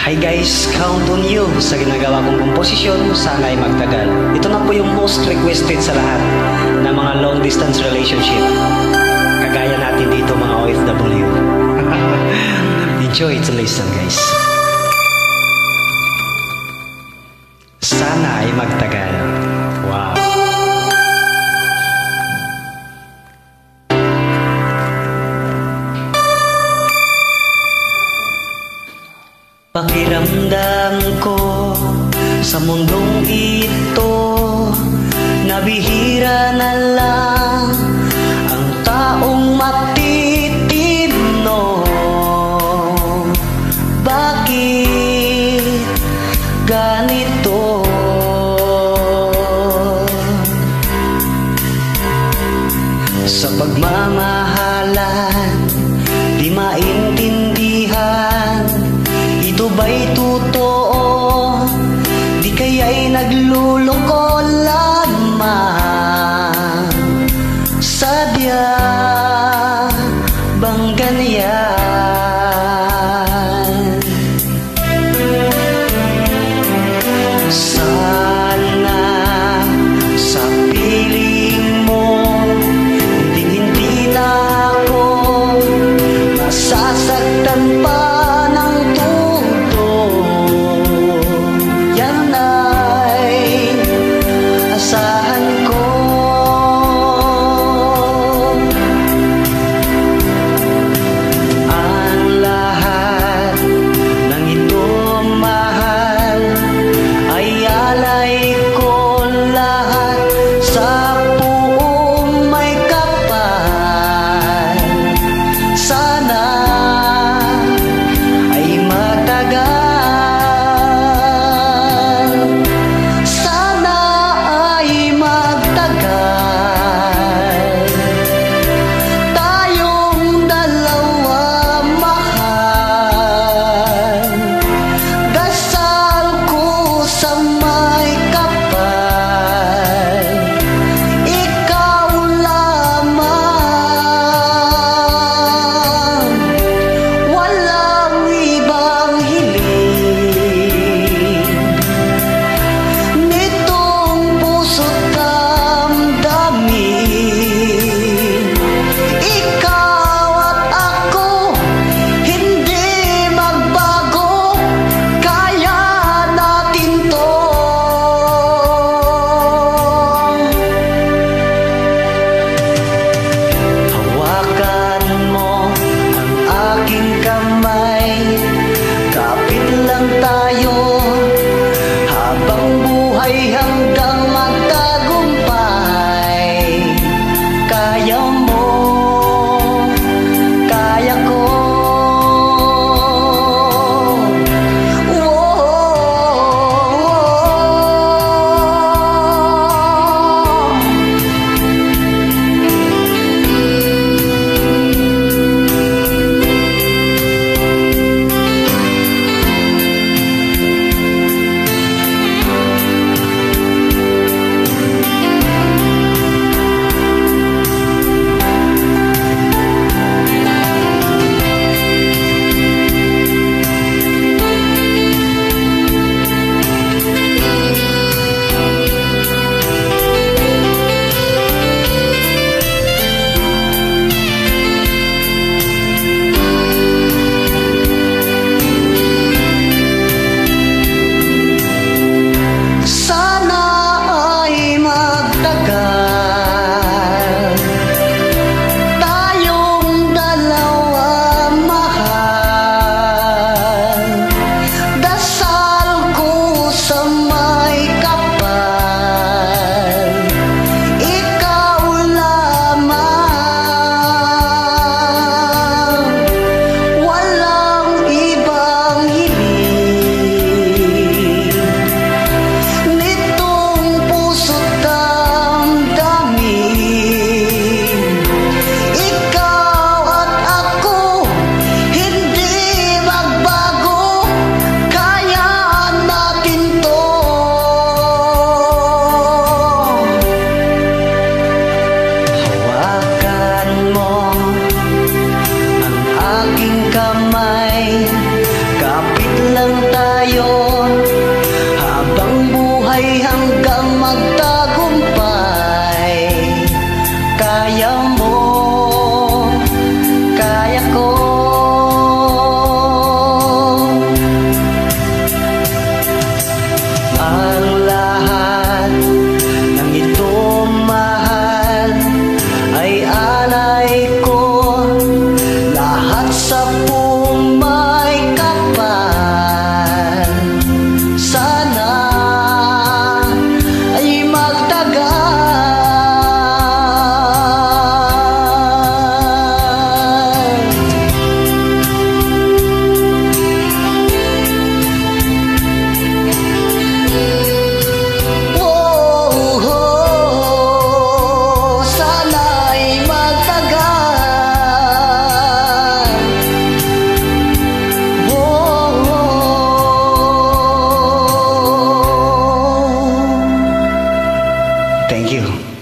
Hi guys, count on you sa ginagawa kong komposisyon, sana ay magtagal. Ito na po yung most requested sa lahat ng mga long distance relationship. Kagaya natin dito mga OFW. Enjoy to listen guys. Sana ay magtagal. Wow. Pakiramdam ko sa mundong ito, nabihira na lang ang taong matitino. Bakit ganito? Sa pagmamahalan, di maintindihan. Ito ba'y totoo? Di kaya'y nagluloko lamang? Sadya bang ganyan? Sana sa piling mo hindi na ako masasaktan pa. Thank you.